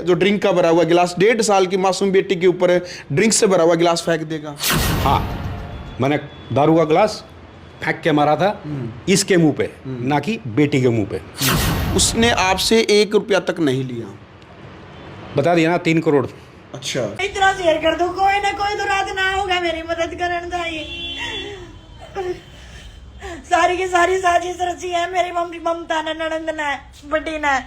जो ड्रिंक का भरा हुआ गिलास 1.5 साल की मासूम बेटी के ऊपर ड्रिंक से भरा हुआ गिलास फेंक देगा? हाँ, मैंने दारू का गिलास फेंक के मारा था इसके मुंह पे, ना कि बेटी के मुंह पे। उसने आपसे 1 रुपया तक नहीं लिया? बता दिया ना, 3 करोड़। अच्छा, इतना शेयर कर दो, कोई ना कोई तो रात ना होगा मेरी मदद करने चाहिए। सारी की सारी साजिश रची है मेरी ममता ने, ननंद ने, बड़ी ने।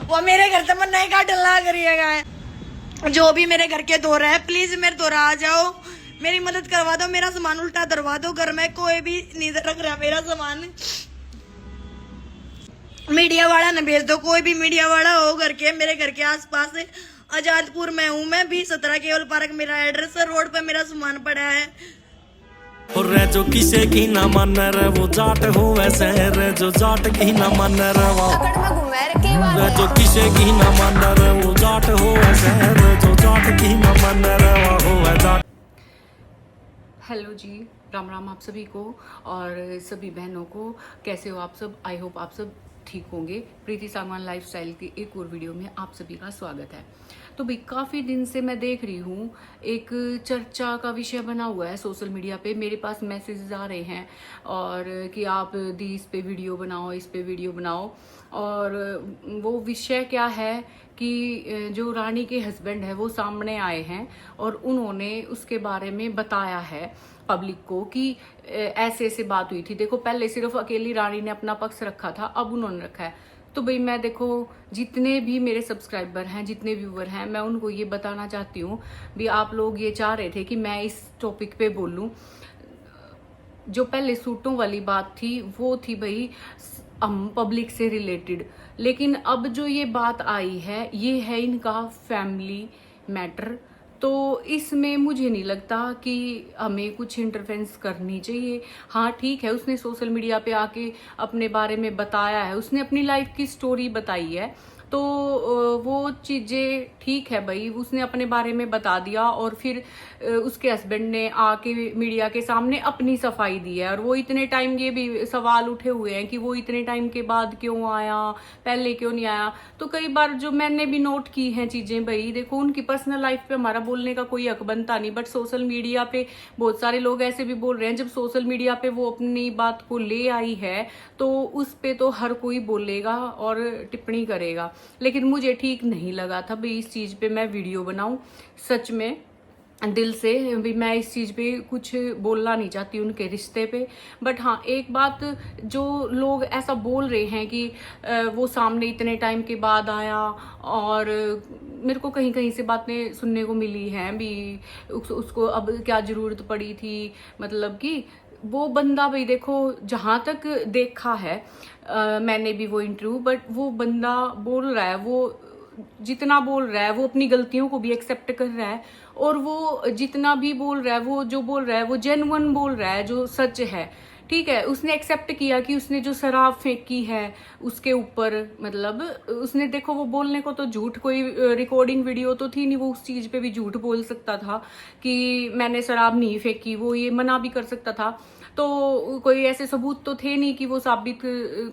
वो मेरे घर से नहीं काट ला करिएगा। जो भी मेरे घर के दौर है, प्लीज मेरे दौरा आ जाओ, मेरी मदद करवा दो, मेरा सामान उल्टा दरवा दो। घर में कोई भी नहीं रख रहा मेरा सामान। मीडिया वाला न भेज दो, कोई भी मीडिया वाला हो घर के, मेरे घर के आसपास। आजादपुर में हूँ मैं, 2017 केवल पार्क मेरा एड्रेस है, रोड पे मेरा सामान पड़ा है। और जो किसे की ना मन रे वो जाट हो वैसे रे, जो जाट की ना मन रे वो जो किसे की ना मन रे वो जाट हो वैसे रे, जो जाट की ना मन रे वो हो जाट। हेलो जी, राम राम आप सभी को और सभी बहनों को। कैसे हो आप सब? आई होप आप सब ठीक होंगे। प्रीति सांगवान लाइफस्टाइल की एक और वीडियो में आप सभी का स्वागत है। तो भाई काफ़ी दिन से मैं देख रही हूँ, एक चर्चा का विषय बना हुआ है सोशल मीडिया पे। मेरे पास मैसेजेस आ रहे हैं और कि आप दी इस पे वीडियो बनाओ, इस पे वीडियो बनाओ। और वो विषय क्या है कि जो रानी के हस्बैंड है वो सामने आए हैं और उन्होंने उसके बारे में बताया है पब्लिक को कि ऐसे ऐसे बात हुई थी। देखो, पहले सिर्फ अकेली रानी ने अपना पक्ष रखा था, अब उन्होंने रखा है। तो भाई मैं देखो, जितने भी मेरे सब्सक्राइबर हैं, जितने व्यूवर हैं, मैं उनको ये बताना चाहती हूँ भी आप लोग ये चाह रहे थे कि मैं इस टॉपिक पे बोलूँ। जो पहले सूटों वाली बात थी वो थी भाई हम पब्लिक से रिलेटेड, लेकिन अब जो ये बात आई है ये है इनका फैमिली मैटर। तो इसमें मुझे नहीं लगता कि हमें कुछ इंटरफेरेंस करनी चाहिए। हाँ ठीक है, उसने सोशल मीडिया पे आके अपने बारे में बताया है, उसने अपनी लाइफ की स्टोरी बताई है, तो वो चीज़ें ठीक है भाई, उसने अपने बारे में बता दिया और फिर उसके हस्बैंड ने आके मीडिया के सामने अपनी सफाई दी है। और वो इतने टाइम, ये भी सवाल उठे हुए हैं कि वो इतने टाइम के बाद क्यों आया, पहले क्यों नहीं आया। तो कई बार जो मैंने भी नोट की हैं चीज़ें, भाई देखो उनकी पर्सनल लाइफ पे हमारा बोलने का कोई हक बनता नहीं, बट सोशल मीडिया पे बहुत सारे लोग ऐसे भी बोल रहे हैं। जब सोशल मीडिया पे वो अपनी बात को ले आई है तो उस पे तो हर कोई बोलेगा और टिप्पणी करेगा, लेकिन मुझे ठीक नहीं लगा था भाई इस चीज़ पे मैं वीडियो बनाऊं। सच में दिल से भी मैं इस चीज़ पे कुछ बोलना नहीं चाहती उनके रिश्ते पे। बट हाँ, एक बात, जो लोग ऐसा बोल रहे हैं कि वो सामने इतने टाइम के बाद आया, और मेरे को कहीं कहीं से बातें सुनने को मिली हैं भी उसको अब क्या ज़रूरत पड़ी थी, मतलब कि वो बंदा, भाई देखो जहाँ तक देखा है मैंने भी वो इंटरव्यू, बट वो बंदा बोल रहा है, वो जितना बोल रहा है वो अपनी गलतियों को भी एक्सेप्ट कर रहा है, और वो जितना भी बोल रहा है, वो जो बोल रहा है वो जेन्युइन बोल रहा है, जो सच है। ठीक है, उसने एक्सेप्ट किया कि उसने जो शराब फेंकी है उसके ऊपर, मतलब उसने, देखो वो बोलने को तो झूठ, कोई रिकॉर्डिंग वीडियो तो थी नहीं, वो उस चीज़ पे भी झूठ बोल सकता था कि मैंने शराब नहीं फेंकी, वो ये मना भी कर सकता था। तो कोई ऐसे सबूत तो थे नहीं कि वो साबित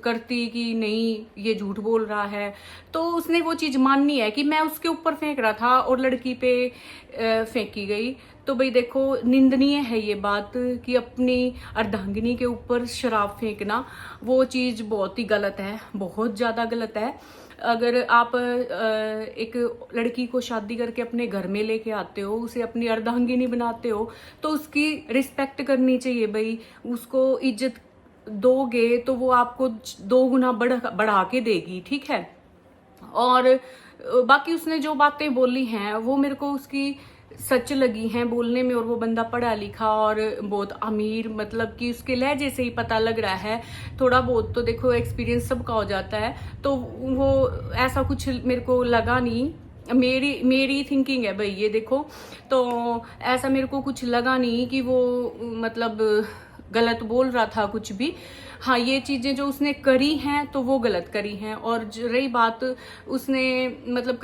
करती कि नहीं ये झूठ बोल रहा है। तो उसने वो चीज़ माननी है कि मैं उसके ऊपर फेंक रहा था और लड़की पे फेंकी गई। तो भाई देखो, निंदनीय है ये बात कि अपनी अर्धांगिनी के ऊपर शराब फेंकना, वो चीज़ बहुत ही गलत है, बहुत ज़्यादा गलत है। अगर आप एक लड़की को शादी करके अपने घर में लेके आते हो, उसे अपनी अर्धांगिनी बनाते हो, तो उसकी रिस्पेक्ट करनी चाहिए भाई। उसको इज्जत दोगे तो वो आपको 2 गुना बढ़ा के देगी, ठीक है। और बाकी उसने जो बातें बोली हैं वो मेरे को उसकी सच लगी हैं बोलने में। और वो बंदा पढ़ा लिखा और बहुत अमीर, मतलब कि उसके लहजे से ही पता लग रहा है। थोड़ा बहुत तो देखो एक्सपीरियंस सबका हो जाता है, तो वो ऐसा कुछ मेरे को लगा नहीं। मेरी थिंकिंग है भाई ये देखो, तो ऐसा मेरे को कुछ लगा नहीं कि वो मतलब गलत बोल रहा था कुछ भी। हाँ, ये चीज़ें जो उसने करी हैं तो वो गलत करी हैं। और रही बात, उसने मतलब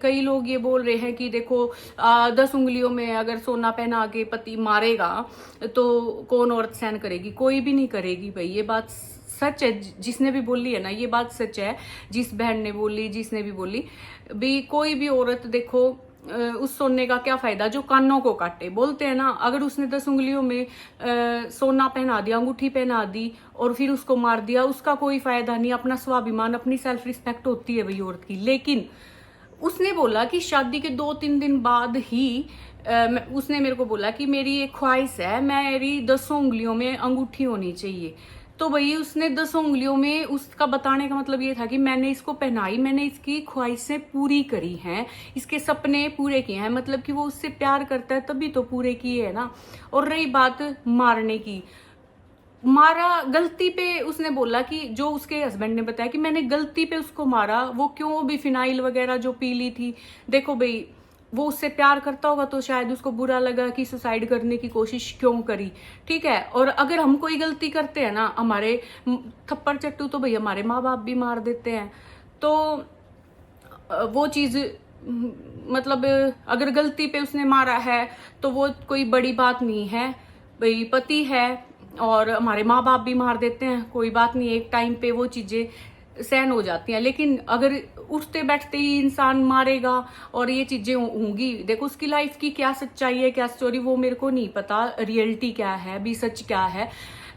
कई लोग ये बोल रहे हैं कि देखो 10 उंगलियों में अगर सोना पहना के पति मारेगा तो कौन औरत सहन करेगी? कोई भी नहीं करेगी भाई, ये बात सच है, जिसने भी बोली है ना ये बात सच है, जिस बहन ने बोली, जिसने भी बोली भी, कोई भी औरत देखो उस सोने का क्या फायदा जो कानों को काटे। बोलते हैं ना, अगर उसने 10 उंगलियों में सोना पहना दिया, अंगूठी पहना दी और फिर उसको मार दिया, उसका कोई फायदा नहीं। अपना स्वाभिमान, अपनी सेल्फ रिस्पेक्ट होती है भाई औरत की। लेकिन उसने बोला कि शादी के 2-3 दिन बाद ही उसने मेरे को बोला कि मेरी एक ख्वाहिश है, मेरी 10 उंगलियों में अंगूठी होनी चाहिए। तो भाई उसने 10 उंगलियों में, उसका बताने का मतलब ये था कि मैंने इसको पहनाई, मैंने इसकी ख्वाहिशें पूरी करी हैं, इसके सपने पूरे किए हैं। मतलब कि वो उससे प्यार करता है तभी तो पूरे किए है ना। और रही बात मारने की, मारा गलती पे, उसने बोला कि जो उसके हस्बैंड ने बताया कि मैंने गलती पे उसको मारा। वो क्यों भी फिनाइल वगैरह जो पी ली थी। देखो भाई, वो उससे प्यार करता होगा तो शायद उसको बुरा लगा कि सुसाइड करने की कोशिश क्यों करी, ठीक है। और अगर हम कोई गलती करते हैं ना, हमारे थप्पड़ चट्टू तो भाई हमारे माँ बाप भी मार देते हैं। तो वो चीज़ मतलब अगर गलती पे उसने मारा है तो वो कोई बड़ी बात नहीं है भाई। पति है और हमारे माँ बाप भी मार देते हैं, कोई बात नहीं, एक टाइम पे वो चीज़ें सहन हो जाती हैं। लेकिन अगर उठते बैठते ही इंसान मारेगा और ये चीजें होंगी, देखो उसकी लाइफ की क्या सच्चाई है, क्या स्टोरी, वो मेरे को नहीं पता, रियलिटी क्या है भी, सच क्या है।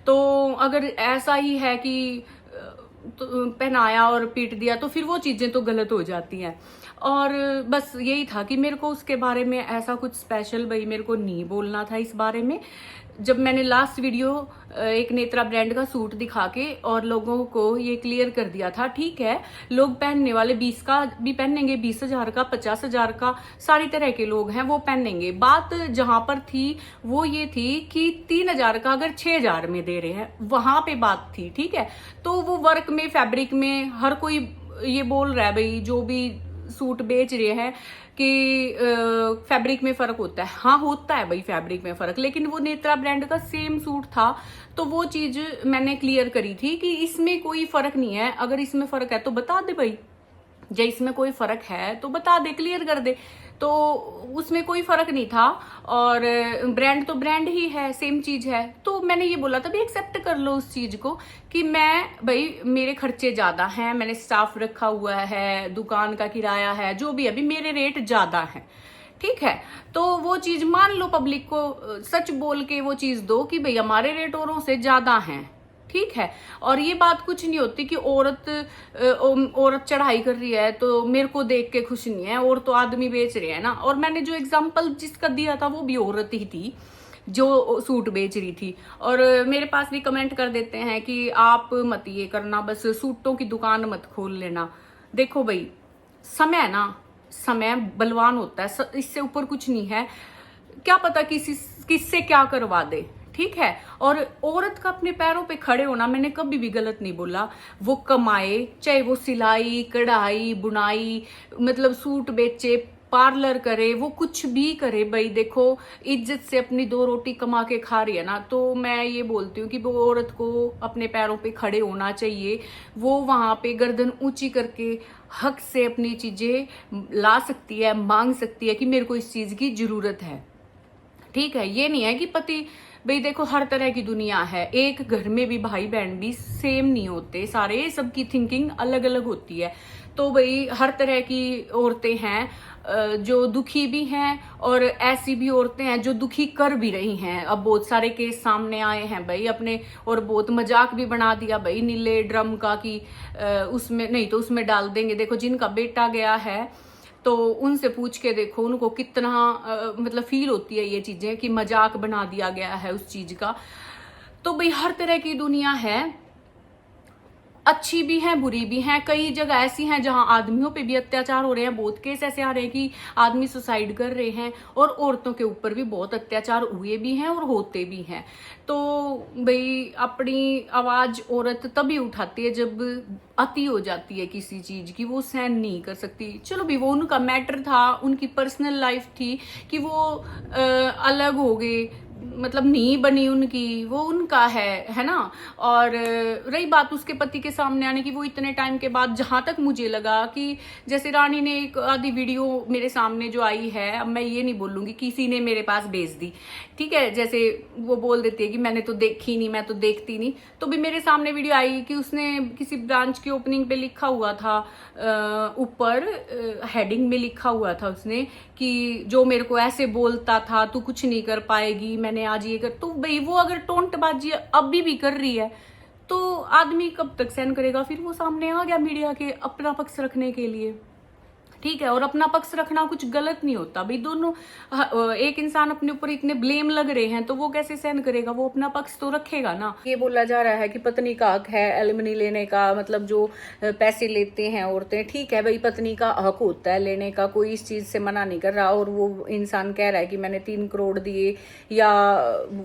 तो अगर ऐसा ही है कि तो पहनाया और पीट दिया तो फिर वो चीजें तो गलत हो जाती हैं। और बस यही था कि मेरे को उसके बारे में ऐसा कुछ स्पेशल भाई मेरे को नहीं बोलना था इस बारे में। जब मैंने लास्ट वीडियो एक नेत्रा ब्रांड का सूट दिखा के और लोगों को ये क्लियर कर दिया था, ठीक है, लोग पहनने वाले 20 का भी पहनेंगे, 20,000 का, 50,000 का, सारी तरह के लोग हैं वो पहनेंगे। बात जहां पर थी वो ये थी कि 3,000 का अगर 6,000 में दे रहे हैं, वहां पे बात थी, ठीक है। तो वो वर्क में, फैब्रिक में, हर कोई ये बोल रहा है भाई, जो भी सूट बेच रहे हैं कि फैब्रिक में फर्क होता है। हाँ होता है भाई फैब्रिक में फर्क, लेकिन वो नेत्रा ब्रांड का सेम सूट था तो वो चीज मैंने क्लियर करी थी कि इसमें कोई फर्क नहीं है। अगर इसमें फर्क है तो बता दे भाई, जब इसमें कोई फर्क है तो बता दे, क्लियर कर दे। तो उसमें कोई फर्क नहीं था और ब्रांड तो ब्रांड ही है, सेम चीज है। तो मैंने ये बोला था भी एक्सेप्ट कर लो उस चीज को कि मैं भाई मेरे खर्चे ज्यादा हैं, मैंने स्टाफ रखा हुआ है, दुकान का किराया है, जो भी अभी मेरे रेट ज्यादा हैं, ठीक है। तो वो चीज मान लो, पब्लिक को सच बोल के वो चीज दो कि भाई हमारे रेट औरों से ज्यादा हैं, ठीक है। और ये बात कुछ नहीं होती कि औरत चढ़ाई कर रही है तो मेरे को देख के खुश नहीं है, और तो आदमी बेच रहे हैं ना। और मैंने जो एग्जांपल जिसका दिया था वो भी औरत ही थी जो सूट बेच रही थी। और मेरे पास भी कमेंट कर देते हैं कि आप मत ये करना, बस सूटों की दुकान मत खोल लेना। देखो भाई, समय ना, समय बलवान होता है, इससे ऊपर कुछ नहीं है। क्या पता किससे क्या करवा दे, ठीक है। और औरत का अपने पैरों पे खड़े होना मैंने कभी भी गलत नहीं बोला। वो कमाए, चाहे वो सिलाई, कढ़ाई, बुनाई, मतलब सूट बेचे, पार्लर करे, वो कुछ भी करे भाई। देखो इज्जत से अपनी 2 रोटी कमा के खा रही है ना, तो मैं ये बोलती हूँ कि वो औरत को अपने पैरों पे खड़े होना चाहिए। वो वहां पे गर्दन ऊंची करके हक से अपनी चीजें ला सकती है, मांग सकती है कि मेरे को इस चीज की जरूरत है, ठीक है। ये नहीं है कि पति, भाई देखो हर तरह की दुनिया है, एक घर में भी भाई बहन भी सेम नहीं होते सारे, सबकी थिंकिंग अलग अलग होती है। तो भाई हर तरह की औरतें हैं जो दुखी भी हैं और ऐसी भी औरतें हैं जो दुखी कर भी रही हैं। अब बहुत सारे केस सामने आए हैं भाई अपने, और बहुत मजाक भी बना दिया भाई नीले ड्रम का कि उसमें नहीं तो उसमें डाल देंगे। देखो जिनका बेटा गया है तो उनसे पूछ के देखो उनको कितना मतलब फील होती है ये चीजें कि मजाक बना दिया गया है उस चीज का। तो भाई हर तरह की दुनिया है, अच्छी भी हैं बुरी भी हैं। कई जगह ऐसी हैं जहां आदमियों पे भी अत्याचार हो रहे हैं, बहुत केस ऐसे आ रहे हैं कि आदमी सुसाइड कर रहे हैं, और औरतों के ऊपर भी बहुत अत्याचार हुए भी हैं और होते भी हैं। तो भाई अपनी आवाज औरत तभी उठाती है जब अति हो जाती है किसी चीज की, वो सहन नहीं कर सकती। चलो भी वो उनका मैटर था, उनकी पर्सनल लाइफ थी कि वो अलग हो गए, मतलब नहीं बनी उनकी, वो उनका है ना। और रही बात उसके पति के सामने आने की, वो इतने टाइम के बाद, जहां तक मुझे लगा कि जैसे रानी ने एक आधी वीडियो मेरे सामने जो आई है, अब मैं ये नहीं बोलूंगी किसी ने मेरे पास भेज दी, ठीक है, जैसे वो बोल देती है कि मैंने तो देखी नहीं, मैं तो देखती नहीं, तो भी मेरे सामने वीडियो आई कि उसने किसी ब्रांच की ओपनिंग पे लिखा हुआ था, ऊपर हेडिंग में लिखा हुआ था उसने कि जो मेरे को ऐसे बोलता था तू कुछ नहीं कर पाएगी, मैंने आज ये कर, तो भाई वो अगर टोंटबाजी अभी भी कर रही है तो आदमी कब तक सहन करेगा। फिर वो सामने आ गया मीडिया के अपना पक्ष रखने के लिए, ठीक है, और अपना पक्ष रखना कुछ गलत नहीं होता भाई। दोनों एक इंसान अपने ऊपर इतने ब्लेम लग रहे हैं तो वो कैसे सहन करेगा, वो अपना पक्ष तो रखेगा ना। ये बोला जा रहा है कि पत्नी का हक है एलिमनी लेने का, मतलब जो पैसे लेते हैं औरतें, ठीक है भाई, पत्नी का हक होता है लेने का, कोई इस चीज से मना नहीं कर रहा। और वो इंसान कह रहा है कि मैंने 3 करोड़ दिए, या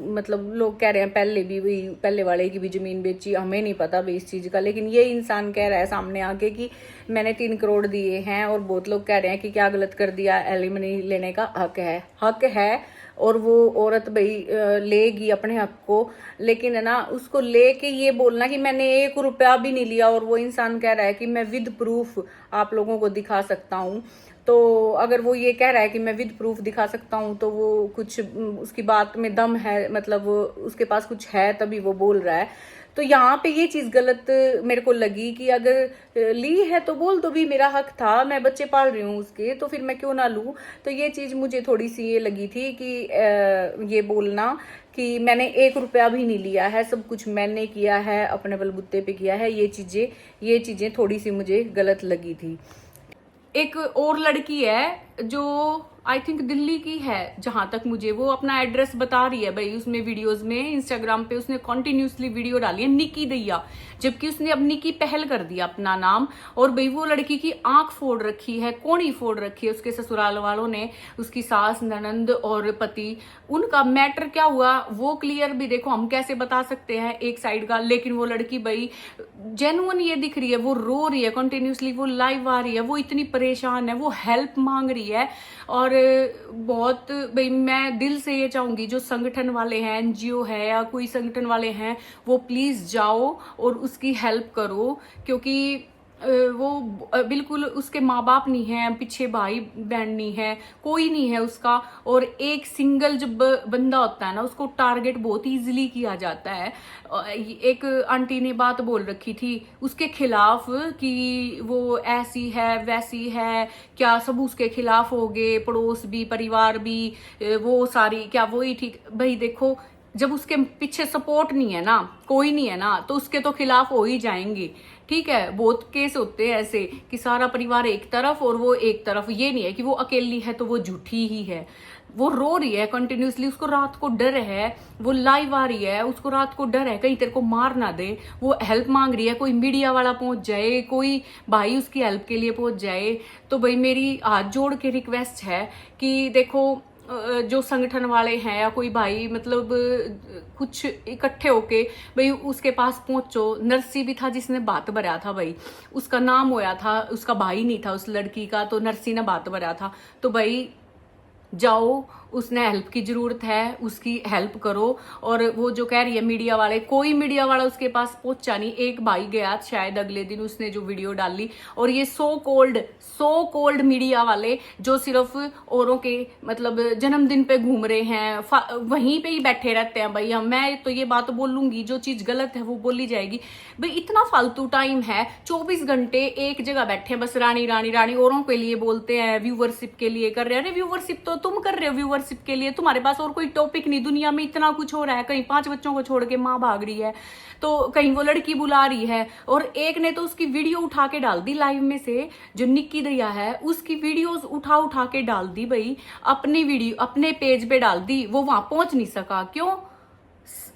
मतलब लोग कह रहे हैं पहले भी वही पहले वाले की भी जमीन बेची, हमें नहीं पता भाई इस चीज का, लेकिन ये इंसान कह रहा है सामने आके कि मैंने 3 करोड़ दिए हैं। और बहुत लोग कह रहे हैं कि क्या गलत कर दिया, एलिमनी लेने का हक है और वो औरत भाई लेगी अपने हक को, लेकिन है ना उसको लेके ये बोलना कि मैंने 1 रुपया भी नहीं लिया, और वो इंसान कह रहा है कि मैं विद प्रूफ आप लोगों को दिखा सकता हूँ। तो अगर वो ये कह रहा है कि मैं विद प्रूफ दिखा सकता हूँ तो वो कुछ उसकी बात में दम है, मतलब उसके पास कुछ है तभी वो बोल रहा है। तो यहाँ पे ये चीज गलत मेरे को लगी कि अगर ली है तो बोल दो भी मेरा हक था, मैं बच्चे पाल रही हूँ उसके, तो फिर मैं क्यों ना लूँ। तो ये चीज मुझे थोड़ी सी ये लगी थी कि ये बोलना कि मैंने 1 रुपया भी नहीं लिया है, सब कुछ मैंने किया है, अपने बलबूते पे किया है, ये चीजें थोड़ी सी मुझे गलत लगी थी। एक और लड़की है जो आई थिंक दिल्ली की है, जहां तक मुझे वो अपना एड्रेस बता रही है भाई, उसमें वीडियोस में इंस्टाग्राम पे उसने कॉन्टिन्यूसली वीडियो डाली है निकी दैया, जबकि उसने अब निकी पहल कर दिया अपना नाम। और भाई वो लड़की की आंख फोड़ रखी है, कोनी फोड़ रखी है उसके ससुराल वालों ने, उसकी सास, ननंद और पति। उनका मैटर क्या हुआ वो क्लियर भी देखो हम कैसे बता सकते हैं एक साइड का, लेकिन वो लड़की भाई जेन्युइन ये दिख रही है, वो रो रही है कंटिन्यूसली, वो लाइव आ रही है, वो इतनी परेशान है, वो हेल्प मांग रही है। और बहुत भाई मैं दिल से ये चाहूंगी जो संगठन वाले हैं, एनजीओ है या कोई संगठन वाले हैं, वो प्लीज जाओ और उसकी हेल्प करो, क्योंकि वो बिल्कुल उसके माँ बाप नहीं है, पीछे भाई बहन नहीं है, कोई नहीं है उसका। और एक सिंगल जब बंदा होता है ना उसको टारगेट बहुत इजीली किया जाता है। एक आंटी ने बात बोल रखी थी उसके खिलाफ कि वो ऐसी है वैसी है, क्या सब उसके खिलाफ हो गए, पड़ोस भी परिवार भी, वो सारी क्या वही ठीक। भाई देखो जब उसके पीछे सपोर्ट नहीं है ना, कोई नहीं है ना, तो उसके तो खिलाफ हो ही जाएंगे, ठीक है। बहुत केस होते हैं ऐसे कि सारा परिवार एक तरफ और वो एक तरफ, ये नहीं है कि वो अकेली है तो वो झूठी ही है। वो रो रही है कंटिन्यूसली, उसको रात को डर है, वो लाइव आ रही है, उसको रात को डर है कहीं तेरे को मार ना दे, वो हेल्प मांग रही है, कोई मीडिया वाला पहुंच जाए, कोई भाई उसकी हेल्प के लिए पहुंच जाए। तो भाई मेरी हाथ जोड़ के रिक्वेस्ट है कि देखो जो संगठन वाले हैं या कोई भाई मतलब कुछ इकट्ठे होके भाई उसके पास पहुंचो। नरसी भी था जिसने बात भरा था भाई, उसका नाम होया था, उसका भाई नहीं था उस लड़की का, तो नरसी ने बात भरा था। तो भाई जाओ, उसने हेल्प की जरूरत है, उसकी हेल्प करो। और वो जो कह रही है मीडिया वाले, कोई मीडिया वाला उसके पास पहुंचा नहीं। एक भाई गया शायद अगले दिन, उसने जो वीडियो डाली, और ये सो कोल्ड मीडिया वाले जो सिर्फ औरों के मतलब जन्मदिन पे घूम रहे हैं, वहीं पे ही बैठे रहते हैं भाई। मैं तो ये बात बोलूंगी, जो चीज गलत है वो बोली जाएगी भाई। इतना फालतू टाइम है, 24 घंटे एक जगह बैठे हैं बस, रानी रानी रानी, औरों के लिए बोलते हैं, व्यूवरशिप के लिए कर रहे हैं। अरे व्यूवरशिप तो तुम कर रहे हो, व्यूवरशिप के लिए तुम्हारे पास और कोई टॉपिक नहीं, दुनिया में इतना कुछ हो रहा है, कहीं 5 बच्चों को छोड़ के माँ भाग रही है, तो कहीं वो लड़की बुला रही है। और एक ने तो उसकी वीडियो उठा के डाल दी लाइव में से, जो निक्की दैया है उसकी वीडियोस उठा के डाल दी भाई, अपनी वीडियो अपने पेज पे डाल दी। वो वहां पहुंच नहीं सका, क्यों?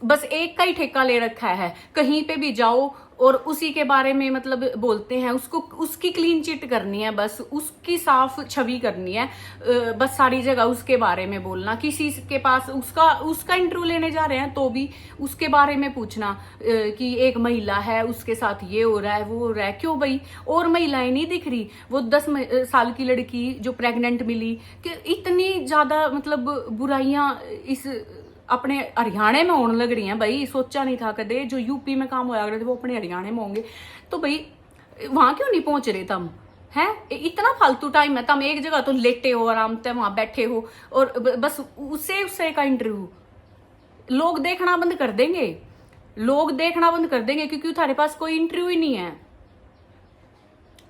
बस एक का ही ठेका ले रखा है, कहीं पे भी जाओ और उसी के बारे में मतलब बोलते हैं, उसको उसकी क्लीन चिट करनी है, बस उसकी साफ छवि करनी है, बस सारी जगह उसके बारे में बोलना। किसी के पास उसका इंटरव्यू लेने जा रहे हैं तो भी उसके बारे में पूछना कि एक महिला है उसके साथ ये हो रहा है वो हो रहा है, क्यों भाई? और महिलाएं नहीं दिख रही? वो 10 साल की लड़की जो प्रेग्नेंट मिली, कि इतनी ज्यादा मतलब बुराइयां इस अपने हरियाणा में होने लग रही हैं भाई। सोचा नहीं था कदे जो यूपी में काम होया करते वो अपने हरियाणा में होंगे। तो भाई वहां क्यों नहीं पहुंच रहे तुम हैं? इतना फालतू टाइम है, तुम एक जगह तो लेटे हो आराम से, वहां बैठे हो और बस उससे का इंटरव्यू। लोग देखना बंद कर देंगे, लोग देखना बंद कर देंगे क्योंकि तुम्हारे पास कोई इंटरव्यू ही नहीं है।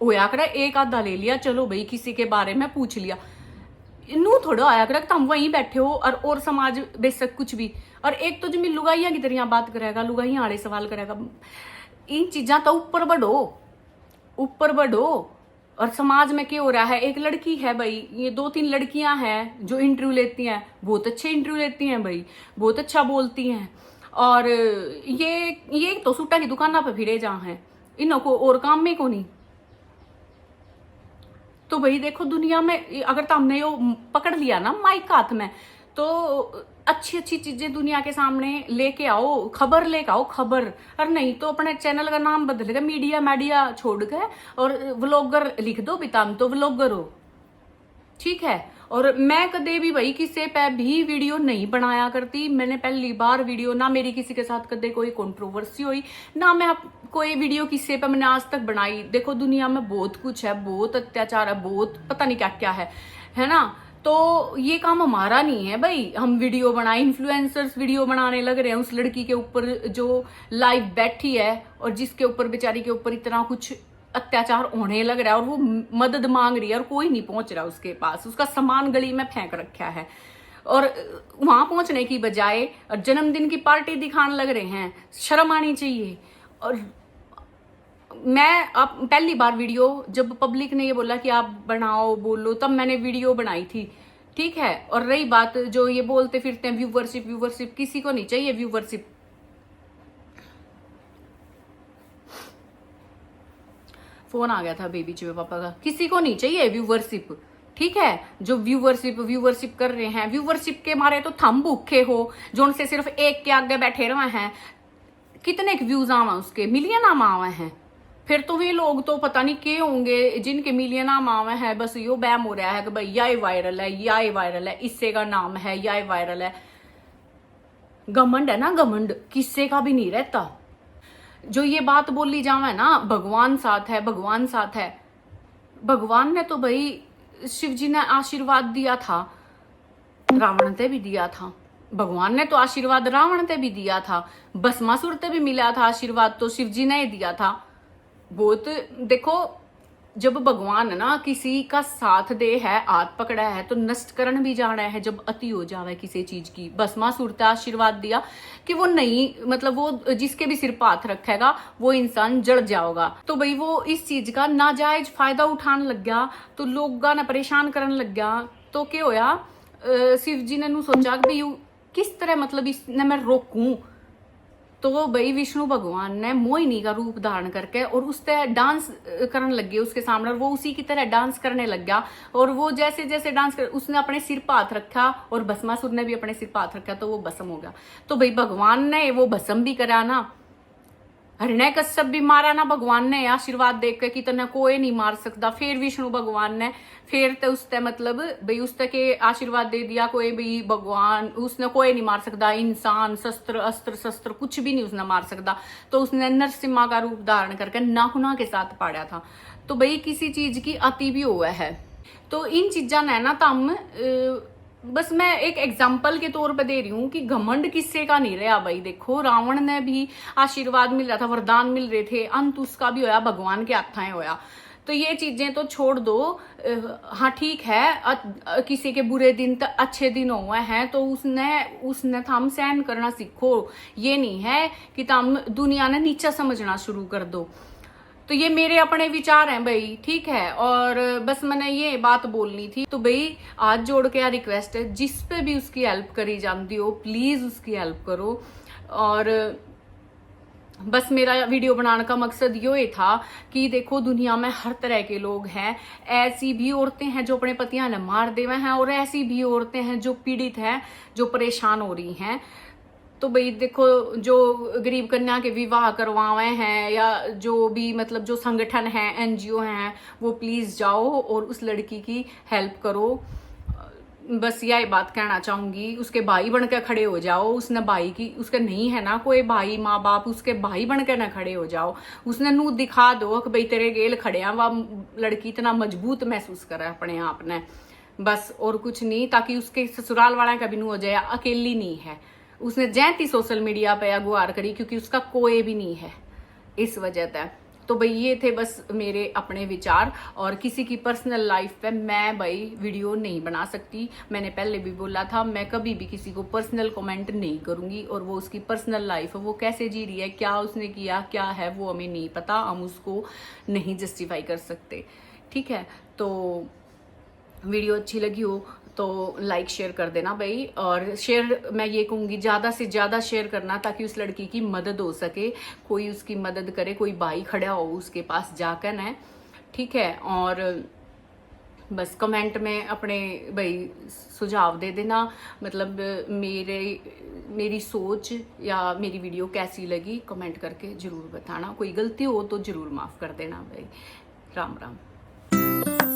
होया कर एक आधा ले लिया, चलो भाई किसी के बारे में पूछ लिया, नू थोड़ा आया कर तुम वहीं बैठे हो और समाज बेशक कुछ भी। और एक तो जिम्मे लुगाइया की तरह बात करेगा, लुगाइया आड़े सवाल करेगा। इन चीजा तो ऊपर बढ़ो, ऊपर बढ़ो। और समाज में क्या हो रहा है, एक लड़की है भाई, ये 2-3 लड़कियां हैं जो इंटरव्यू लेती हैं, बहुत अच्छे इंटरव्यू लेती हैं भाई, बहुत अच्छा बोलती हैं। और ये तो सूटा की दुकाना पे फिरे जहाँ हैं, इन्हों को और काम में को नहीं। तो भाई देखो दुनिया में अगर तुमने यो पकड़ लिया ना माइक हाथ में, तो अच्छी अच्छी चीजें दुनिया के सामने लेके आओ, खबर लेके आओ, खबर। और नहीं तो अपने चैनल का नाम बदलेगा, मीडिया छोड़ के और व्लॉगर लिख दो भी, तुम तो व्लॉगर हो, ठीक है। और मैं कदे भी भाई किसी पे भी वीडियो नहीं बनाया करती। मैंने पहली बार वीडियो, ना मेरी किसी के साथ कदे कोई कंट्रोवर्सी हुई, ना मैं कोई वीडियो किसी पे मैंने आज तक बनाई। देखो दुनिया में बहुत कुछ है, बहुत अत्याचार है, बहुत पता नहीं क्या क्या है ना। तो ये काम हमारा नहीं है भाई, हम वीडियो बनाए, इन्फ्लुएंसर्स वीडियो बनाने लग रहे हैं उस लड़की के ऊपर जो लाइव बैठी है और जिसके ऊपर बेचारी के ऊपर इतना कुछ अत्याचार होने लग रहा है, और वो मदद मांग रही है और कोई नहीं पहुंच रहा उसके पास, उसका सामान गली में फेंक रखा है। और वहां पहुंचने की बजाय जन्मदिन की पार्टी दिखाने लग रहे हैं, शर्म आनी चाहिए। और मैं अब पहली बार वीडियो, जब पब्लिक ने ये बोला कि आप बनाओ बोलो, तब मैंने वीडियो बनाई थी, ठीक है। और रही बात जो ये बोलते फिरते हैं व्यूवरशिप, किसी को नहीं चाहिए व्यूवरशिप। फोन आ गया था बेबी जी पापा का, किसी को नहीं चाहिए व्यूवरशिप, ठीक है। जो व्यूवरशिप कर रहे हैं, व्यूवरशिप के मारे तो थम भूखे हो, जो उनसे सिर्फ एक के आगे बैठे रहे हैं, कितने व्यूज आवा उसके, मिलियन आम आवे हैं। फिर तो वे लोग तो पता नहीं के होंगे जिनके मिलियन आम आवे हैं, बस यो बैम हो रहा है कि भाई यह वायरल है, यह वायरल है, इससे का नाम है, यह वायरल है। घमंड है ना, घमंड किससे का भी नहीं रहता। जो ये बात बोली जावे ना भगवान साथ है, भगवान साथ है, भगवान ने तो भाई शिव जी ने आशीर्वाद दिया था, रावण ते भी दिया था। भगवान ने तो आशीर्वाद रावण ते भी दिया था, भस्मासुर ते भी मिला था आशीर्वाद, तो शिव जी ने ही दिया था। बहुत देखो, जब भगवान ना किसी का साथ दे है, हाथ पकड़ा है, तो नष्टकरण भी जाना है जब अति हो जावे किसी चीज की। भस्मासुर ते आशीर्वाद दिया कि वो नहीं, मतलब वो जिसके भी सिर पर हाथ रखेगा वो इंसान जड़ जाओगा। तो भाई वो इस चीज का नाजायज फायदा उठाने लग गया, तो लोग ने परेशान करने लग गया। तो क्या होया, शिव जी ने सोचा कि भाई किस तरह मतलब इसने मैं रोकूं। तो भाई विष्णु भगवान ने मोहिनी का रूप धारण करके और उससे डांस करने लग गए उसके सामने, और वो उसी की तरह डांस करने लग गया। और वो जैसे जैसे डांस कर, उसने अपने सिर पर हाथ रखा और भस्मासुर ने भी अपने सिर पर हाथ रखा, तो वो भस्म हो गया। तो भाई भगवान ने वो भस्म भी करा ना, हिरण्यकश्यप भी मारा ना भगवान ने आशीर्वाद देख के कि तने कोई नहीं मार सकता। फिर विष्णु भगवान ने फिर तो उसते मतलब भाई उसते के आशीर्वाद दे दिया, कोई भी भगवान उसने कोई नहीं मार सकता, इंसान अस्त्र शस्त्र कुछ भी नहीं उसने मार सकता। तो उसने नरसिम्हा का रूप धारण करके नाखुना के साथ पाड़ा था। तो भाई किसी चीज की अति भी हुआ है। तो इन चीजा ने ना तम बस मैं एक एग्जाम्पल के तौर पे दे रही हूँ कि घमंड किससे का नहीं रहा भाई। देखो रावण ने भी आशीर्वाद मिल रहा था, वरदान मिल रहे थे, अंत उसका भी होया भगवान के हाथाएं होया। तो ये चीजें तो छोड़ दो। हाँ ठीक है, किसी के बुरे दिन तक अच्छे दिन हुए हैं तो उसने थम सहन करना सीखो। ये नहीं है कि तुम दुनिया ने नीचा समझना शुरू कर दो। तो ये मेरे अपने विचार हैं भाई, ठीक है। और बस मैंने ये बात बोलनी थी। तो भाई हाथ जोड़ के रिक्वेस्ट है, जिस पे भी उसकी हेल्प करी जाती हो प्लीज उसकी हेल्प करो। और बस मेरा वीडियो बनाने का मकसद ये था कि देखो दुनिया में हर तरह के लोग हैं। ऐसी भी औरतें हैं जो अपने पतियां ने मार देवे हैं, और ऐसी भी औरतें हैं जो पीड़ित हैं, जो परेशान हो रही हैं। तो भाई देखो, जो गरीब कन्या के विवाह करवाए हैं या जो भी मतलब जो संगठन है, एनजीओ हैं, वो प्लीज जाओ और उस लड़की की हेल्प करो। बस यही बात कहना चाहूंगी, उसके भाई बन के खड़े हो जाओ। उसने भाई की, उसका नहीं है ना कोई भाई माँ बाप, उसके भाई बन के ना खड़े हो जाओ। उसने नू दिखा दो कि भाई तेरे गेल खड़े हैं, वह लड़की इतना मजबूत महसूस करे अपने आप ने, बस और कुछ नहीं, ताकि उसके ससुराल वाला का भी नू हो जाए अकेली नहीं है। उसने जैती सोशल मीडिया पे अगुवार करी क्योंकि उसका कोई भी नहीं है इस वजह से। तो भाई ये थे बस मेरे अपने विचार, और किसी की पर्सनल लाइफ पे मैं भाई वीडियो नहीं बना सकती। मैंने पहले भी बोला था, मैं कभी भी किसी को पर्सनल कमेंट नहीं करूंगी, और वो उसकी पर्सनल लाइफ है, वो कैसे जी रही है, क्या उसने किया क्या है, वो हमें नहीं पता, हम उसको नहीं जस्टिफाई कर सकते। ठीक है, तो वीडियो अच्छी लगी हो तो लाइक शेयर कर देना भाई, और शेयर मैं ये कहूँगी ज़्यादा से ज़्यादा शेयर करना, ताकि उस लड़की की मदद हो सके, कोई उसकी मदद करे, कोई भाई खड़ा हो उसके पास जाकर न। ठीक है, और बस कमेंट में अपने भाई सुझाव दे देना, मतलब मेरी सोच या मेरी वीडियो कैसी लगी कमेंट करके ज़रूर बताना। कोई गलती हो तो ज़रूर माफ़ कर देना भाई। राम राम।